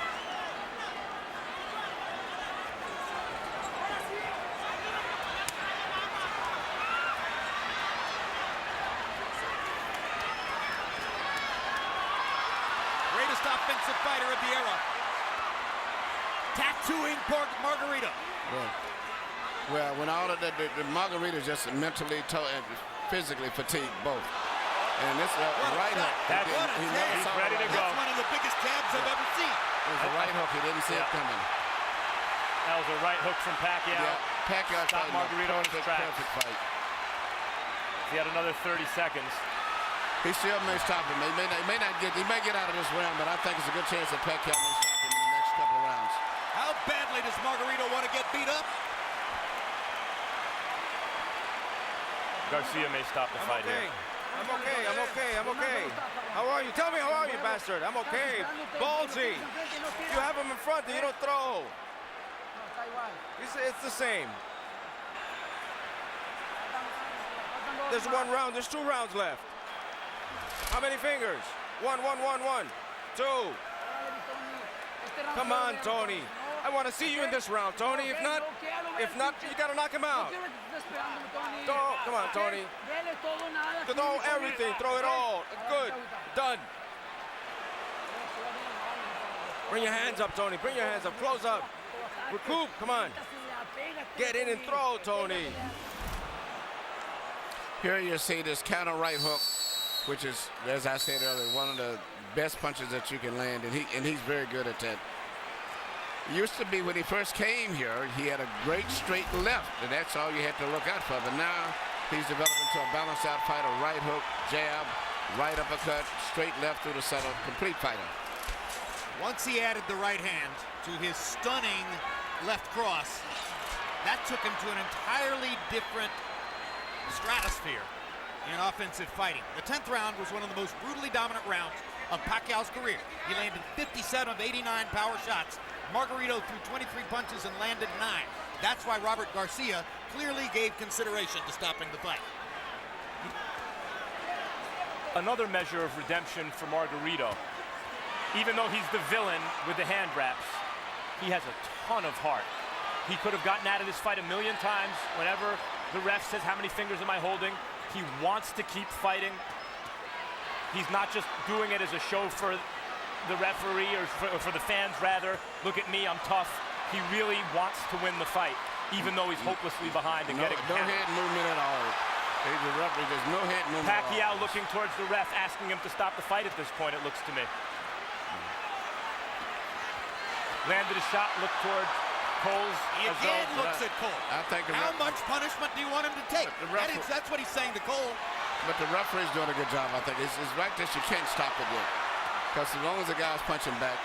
Offensive fighter of the era. Tattooing Margarito. Well, when all of the Margarito's just mentally and physically fatigued both. And this right hook. He's ready to go. That's one of the biggest tabs I've ever seen. It was a right hook. He didn't see it coming. That was a right hook from Pacquiao. Yeah, Pacquiao stopped Margarito in his tracks. Perfect fight. He had another 30 seconds. He still may stop him. He may get out of this round, but I think it's a good chance that Pacquiao may stop him in the next couple of rounds. How badly badly does Margarito want to get beat up? Garcia may stop the fight here. I'm okay. How are you? Tell me, how are you, bastard? I'm okay. Ballsy. You have him in front, and you don't throw. It's the same. There's 1 round. There's 2 rounds left. How many fingers? 1, 1, 1, 1, 2. Come on, Tony. I want to see you in this round, Tony. If not, you got to knock him out. Come on, Tony. Throw everything. Throw it all. Good. Done. Bring your hands up, Tony. Bring your hands up. Close up. Recoup. Come on. Get in and throw, Tony. Here you see this counter right hook, which is, as I said earlier, one of the best punches that you can land, and he's very good at that. Used to be when he first came here, he had a great straight left, and that's all you had to look out for. But now he's developed into a balanced out fighter, right hook, jab, right uppercut, straight left through the center, complete fighter. Once he added the right hand to his stunning left cross, that took him to an entirely different stratosphere in offensive fighting. The 10th round was one of the most brutally dominant rounds of Pacquiao's career. He landed 57 of 89 power shots. Margarito threw 23 punches and landed 9. That's why Robert Garcia clearly gave consideration to stopping the fight. Another measure of redemption for Margarito. Even though he's the villain with the hand wraps, he has a ton of heart. He could have gotten out of this fight a million times. Whenever the ref says, how many fingers am I holding? He wants to keep fighting. He's not just doing it as a show for the referee or for the fans, rather. Look at me, I'm tough. He really wants to win the fight, even though he's hopelessly behind and getting no head movement at all. The referee, there's no head movement. Pacquiao looking towards the ref, asking him to stop the fight at this point, it looks to me. Landed a shot, looked towards Cole's. He again looks at Cole. I think how much punishment do you want him to take? That's what he's saying to Cole. But the referee's doing a good job, I think. It's right that you can't stop it yet. Because as long as the guy's punching back.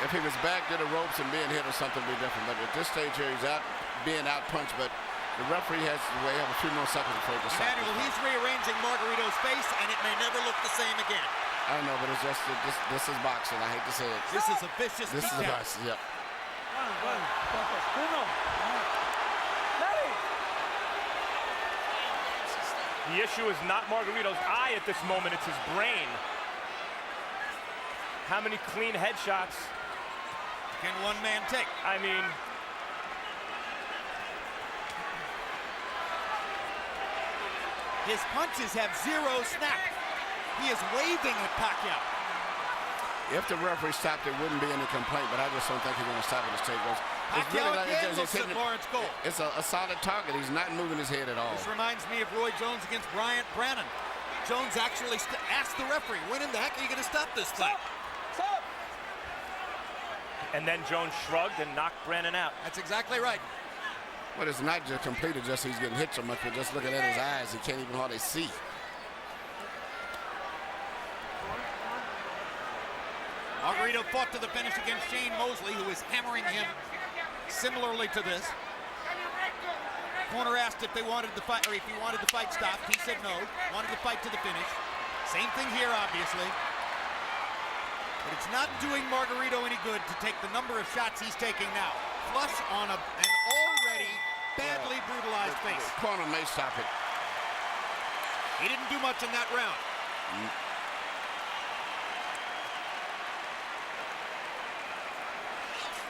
If he was back to the ropes and being hit or something, would be different. But at this stage here, he's out being out-punched. But the referee has to have a few more seconds before he decides. Emmanuel, he's rearranging Margarito's face, and it may never look the same again. I know, but it's just this is boxing. I hate to say it. This is a vicious beatdown. This is boxing, yep. The issue is not Margarito's eye at this moment, it's his brain. How many clean headshots can one man take? I mean, his punches have zero snap. He is waving at Pacquiao. If the referee stopped, there wouldn't be any complaint, but I just don't think he's going to stop it. Pacquiao again looks at Laurence Cole. It's a solid target. He's not moving his head at all. This reminds me of Roy Jones against Bryant Brannon. Jones actually asked the referee, when in the heck are you going to stop this fight? Stop! And then Jones shrugged and knocked Brannon out. That's exactly right. But it's not just completed just he's getting hit so much, but just looking at his eyes, he can't even hardly see. Margarito fought to the finish against Shane Mosley, who is hammering him similarly to this. Corner asked if they wanted the fight, or if he wanted the fight stopped. He said no, wanted the fight to the finish. Same thing here, obviously. But it's not doing Margarito any good to take the number of shots he's taking now. Flush on an already badly brutalized face. The corner may stop it. He didn't do much in that round.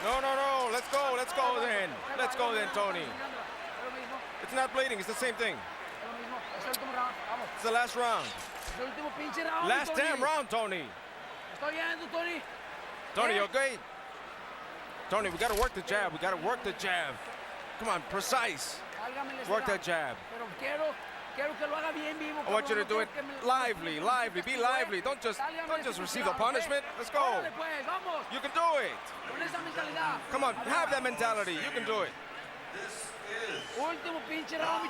No, let's go then. Let's go then, Tony. It's not bleeding, it's the same thing. It's the last round. Last damn round, Tony. Tony, okay? Tony, we gotta work the jab. Come on, precise. Work that jab. I want you to do it lively. Be lively. Don't just receive the punishment. Let's go. You can do it. Come on, have that mentality. You can do it.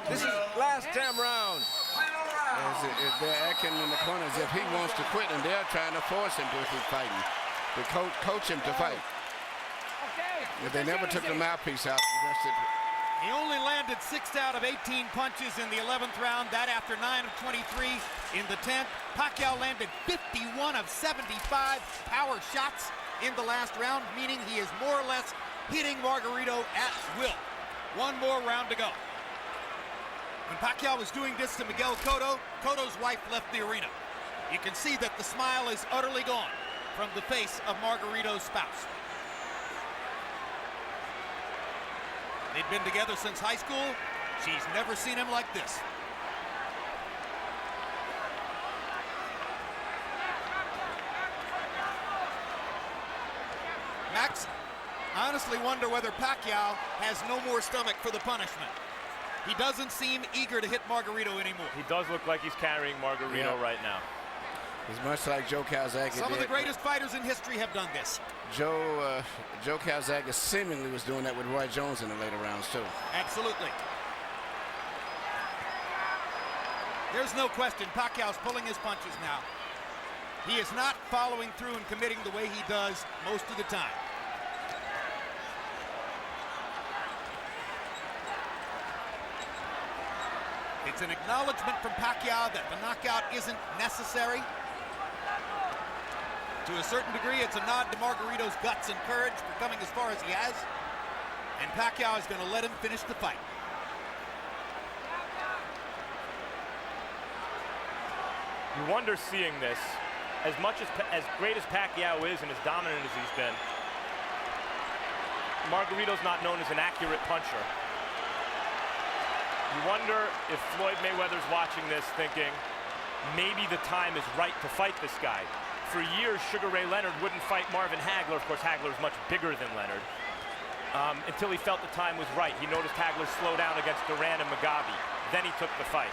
This is last damn round. If they're acting in the corner as if he wants to quit, and they're trying to force him to keep fighting, to coach him to fight. If they never took the mouthpiece out, He only landed 6 out of 18 punches in the 11th round, that after 9 of 23 in the 10th. Pacquiao landed 51 of 75 power shots in the last round, meaning he is more or less hitting Margarito at will. One more round to go. When Pacquiao was doing this to Miguel Cotto, Cotto's wife left the arena. You can see that the smile is utterly gone from the face of Margarito's spouse. They've been together since high school. She's never seen him like this. Max, I honestly wonder whether Pacquiao has no more stomach for the punishment. He doesn't seem eager to hit Margarito anymore. He does look like he's carrying Margarito right now. He's much like Joe Calzaghe. Some of the greatest fighters in history have done this. Joe Calzaghe seemingly was doing that with Roy Jones in the later rounds too. Absolutely. There's no question Pacquiao's pulling his punches now. He is not following through and committing the way he does most of the time. It's an acknowledgement from Pacquiao that the knockout isn't necessary. To a certain degree, it's a nod to Margarito's guts and courage for coming as far as he has. And Pacquiao is going to let him finish the fight. You wonder seeing this, as great as Pacquiao is and as dominant as he's been, Margarito's not known as an accurate puncher. You wonder if Floyd Mayweather's watching this thinking, maybe the time is right to fight this guy. For years, Sugar Ray Leonard wouldn't fight Marvin Hagler. Of course, Hagler's much bigger than Leonard. Until he felt the time was right. He noticed Hagler slow down against Duran and Mugabe. Then he took the fight.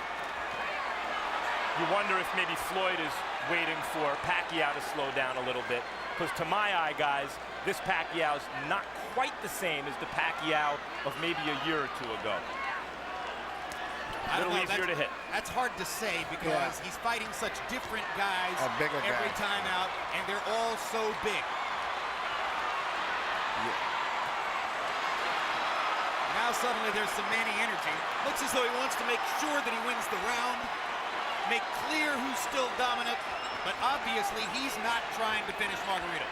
You wonder if maybe Floyd is waiting for Pacquiao to slow down a little bit. Because to my eye, guys, this Pacquiao's not quite the same as the Pacquiao of maybe a year or two ago. A little easier to hit. That's hard to say because he's fighting such different guys every time out, and they're all so big. Now suddenly there's some Manny energy. Looks as though he wants to make sure that he wins the round, make clear who's still dominant, but obviously he's not trying to finish Margarito.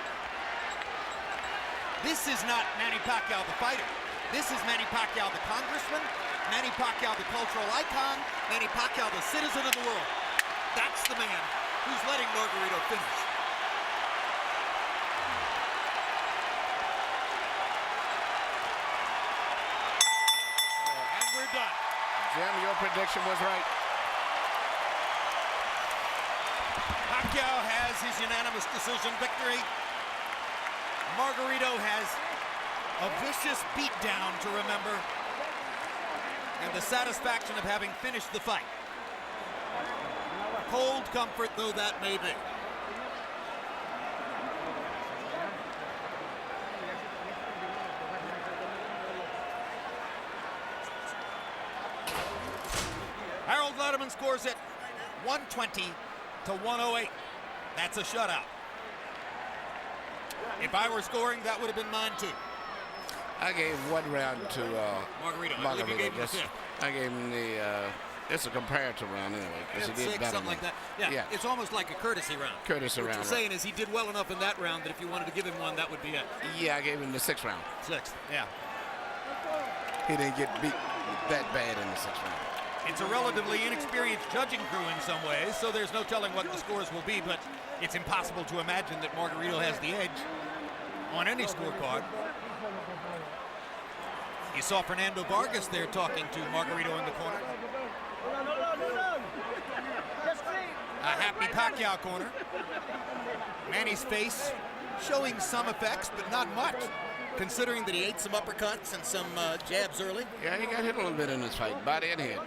This is not Manny Pacquiao the fighter. This is Manny Pacquiao the congressman, Manny Pacquiao the cultural icon, Manny Pacquiao the citizen of the world. That's the man who's letting Margarito finish. And we're done. Jim, your prediction was right. Pacquiao has his unanimous decision victory. Margarito has a vicious beatdown to remember, and the satisfaction of having finished the fight. Cold comfort though that may be. Harold Lederman scores it 120 to 108. That's a shutout. If I were scoring, that would have been mine too. I gave one round to Margarito. I believe you gave him the fifth. I gave him the, it's a comparative round anyway, because he did six, better something like that. Yeah, it's almost like a courtesy round. Courtesy round. What you're saying is he did well enough in that round that if you wanted to give him one, that would be it. Yeah, I gave him the sixth round. Sixth, yeah. He didn't get beat that bad in the sixth round. It's a relatively inexperienced judging crew in some ways, so there's no telling what the scores will be, but it's impossible to imagine that Margarito has the edge on any scorecard. You saw Fernando Vargas there talking to Margarito in the corner. A happy Pacquiao corner. Manny's face showing some effects, but not much, considering that he ate some uppercuts and some jabs early. Yeah, he got hit a little bit in this fight, body and head.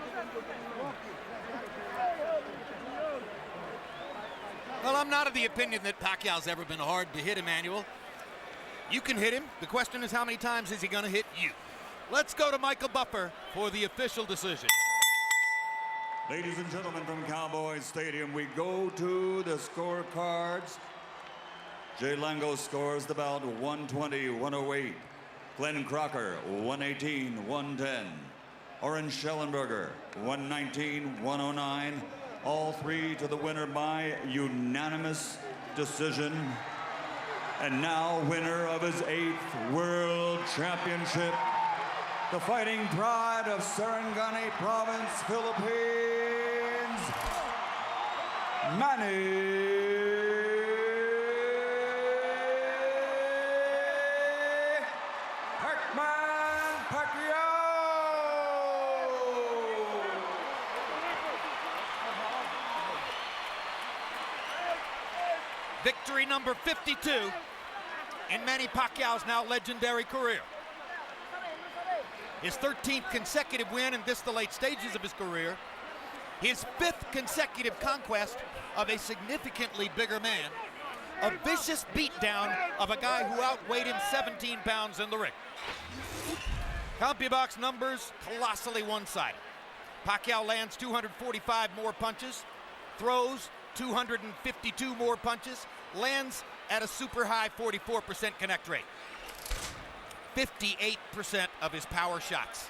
Well, I'm not of the opinion that Pacquiao's ever been hard to hit, Emmanuel. You can hit him. The question is how many times is he going to hit you? Let's go to Michael Buffer for the official decision. Ladies and gentlemen from Cowboy Stadium, we go to the scorecards. Jay Lango scores the bout 120-108. Glenn Crocker, 118-110. Oren Schellenberger, 119-109. All three to the winner by unanimous decision. And now winner of his 8th World Championship, the fighting pride of Sarangani Province, Philippines, Manny Pacquiao. Victory number 52 in Manny Pacquiao's now legendary career. His 13th consecutive win in this the late stages of his career. His 5th consecutive conquest of a significantly bigger man. A vicious beatdown of a guy who outweighed him 17 pounds in the ring. CompuBox numbers colossally one-sided. Pacquiao lands 245 more punches, throws 252 more punches, lands at a super high 44% connect rate. 58% of his power shots.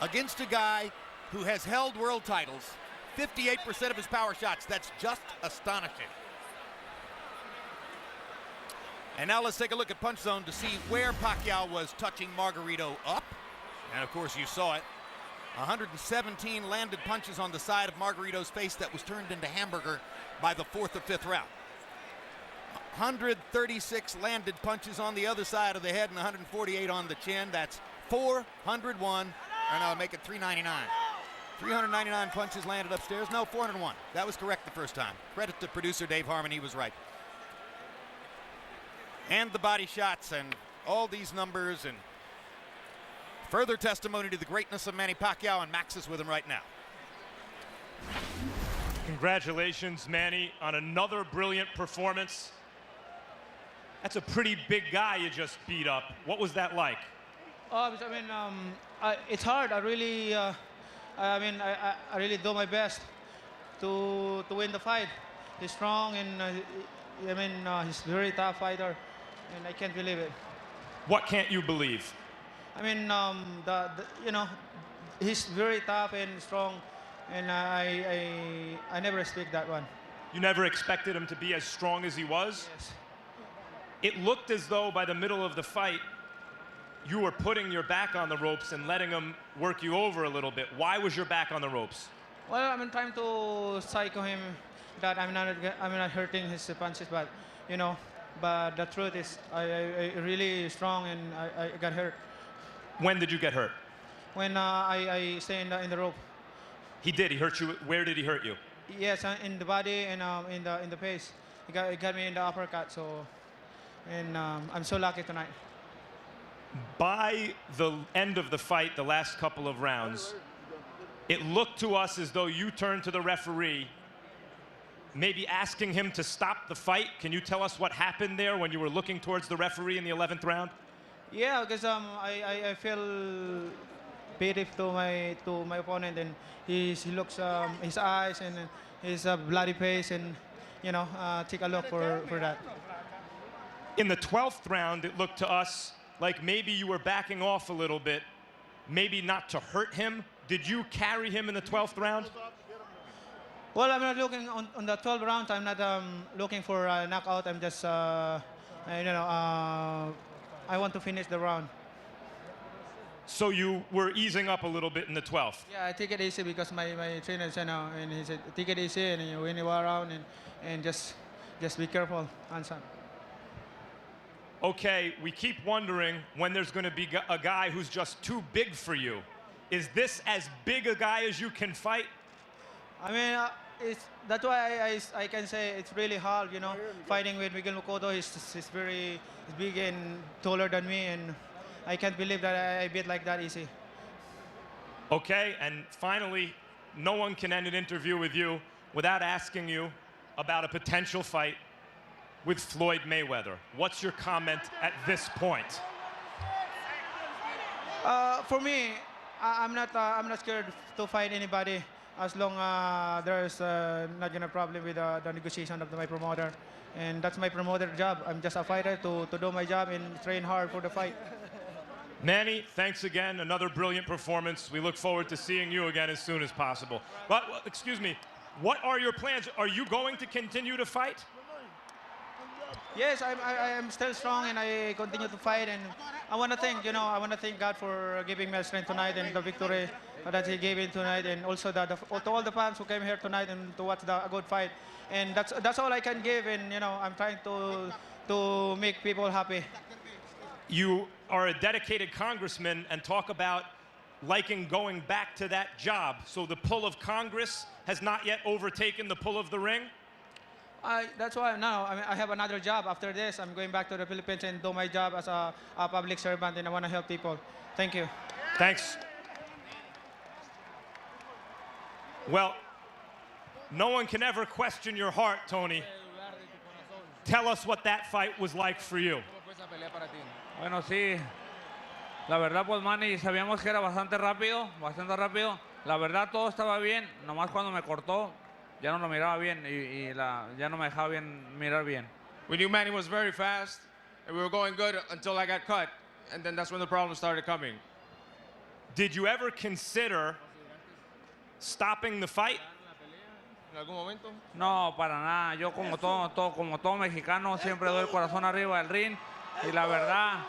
Against a guy who has held world titles, 58% of his power shots, that's just astonishing. And now let's take a look at Punch Zone to see where Pacquiao was touching Margarito up. And of course you saw it. 117 landed punches on the side of Margarito's face that was turned into hamburger by the 4th or 5th round. 136 landed punches on the other side of the head and 148 on the chin. That's 401, and I'll make it 399. 399 punches landed upstairs. No, 401. That was correct the first time. Credit to producer Dave Harmon, he was right. And the body shots and all these numbers and further testimony to the greatness of Manny Pacquiao, and Max is with him right now. Congratulations, Manny, on another brilliant performance. That's a pretty big guy you just beat up. What was that like? It's hard. I really do my best to win the fight. He's strong and he's a very tough fighter, and I can't believe it. What can't you believe? He's very tough and strong, and I never expect that one. You never expected him to be as strong as he was? Yes. It looked as though by the middle of the fight, you were putting your back on the ropes and letting him work you over a little bit. Why was your back on the ropes? Well, I'm trying to psycho him that I'm not hurting his punches, but but the truth is I really strong and I got hurt. When did you get hurt? When I stay in the rope. He did. He hurt you. Where did he hurt you? Yes, in the body and in the face. He got me in the uppercut. So, and I'm so lucky tonight. By the end of the fight, the last couple of rounds, it looked to us as though you turned to the referee, maybe asking him to stop the fight. Can you tell us what happened there when you were looking towards the referee in the 11th round? Yeah, because I feel pity to my opponent, and he looks his eyes and his bloody face, and take a look for that. In the 12th round, it looked to us like maybe you were backing off a little bit, maybe not to hurt him. Did you carry him in the 12th round? Well, I'm not looking on the 12th round. I'm not looking for a knockout. I'm just, I want to finish the round. So you were easing up a little bit in the 12th? Yeah, I take it easy because my trainer said, and he said, take it easy and you win the round and just be careful, Hanson. Okay, we keep wondering when there's going to be a guy who's just too big for you. Is this as big a guy as you can fight? I mean, that's why I can say it's really hard, fighting with Miguel Makoto. He's very big and taller than me, and I can't believe that I beat like that easy. Okay, and finally, no one can end an interview with you without asking you about a potential fight with Floyd Mayweather. What's your comment at this point? For me, I'm not scared to fight anybody as long there's not gonna problem with the negotiation of my promoter, and that's my promoter job. I'm just a fighter to do my job and train hard for the fight. Manny, thanks again. Another brilliant performance. We look forward to seeing you again as soon as possible. But, excuse me, what are your plans? Are you going to continue to fight? Yes, I am still strong and I continue to fight, and I want to thank God for giving me strength tonight and the victory that He gave me tonight, and also to all the fans who came here tonight and to watch a good fight. And that's all I can give, and I'm trying to make people happy. You are a dedicated congressman and talk about liking going back to that job. So the pull of Congress has not yet overtaken the pull of the ring? That's why now I have another job. After this, I'm going back to the Philippines and do my job as a public servant, and I want to help people. Thank you. Thanks. Well, no one can ever question your heart, Tony. Tell us what that fight was like for you. Bueno, sí. La verdad, pues Manny, sabíamos que era bastante rápido. La verdad, todo estaba bien. Nomás cuando me cortó, ya no lo miraba bien ya no me dejaba mirar bien. We knew Manny was very fast, and we were going good until I got cut, and then that's when the problems started coming. Did you ever consider stopping the fight? ¿En algún momento? No, para nada. Yo como todo mexicano siempre doy el corazón arriba del ring, y la verdad,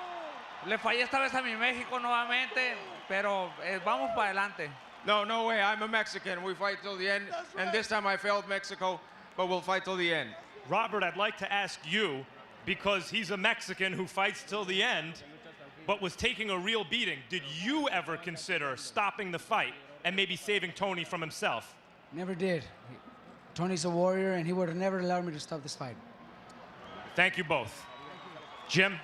le fallé esta vez a mi México nuevamente, pero vamos para adelante. No way. I'm a Mexican. We fight till the end. And this time I failed Mexico, but we'll fight till the end. Robert, I'd like to ask you, because he's a Mexican who fights till the end, but was taking a real beating. Did you ever consider stopping the fight and maybe saving Tony from himself? Never did. Tony's a warrior, and he would have never allowed me to stop this fight. Thank you both. Jim?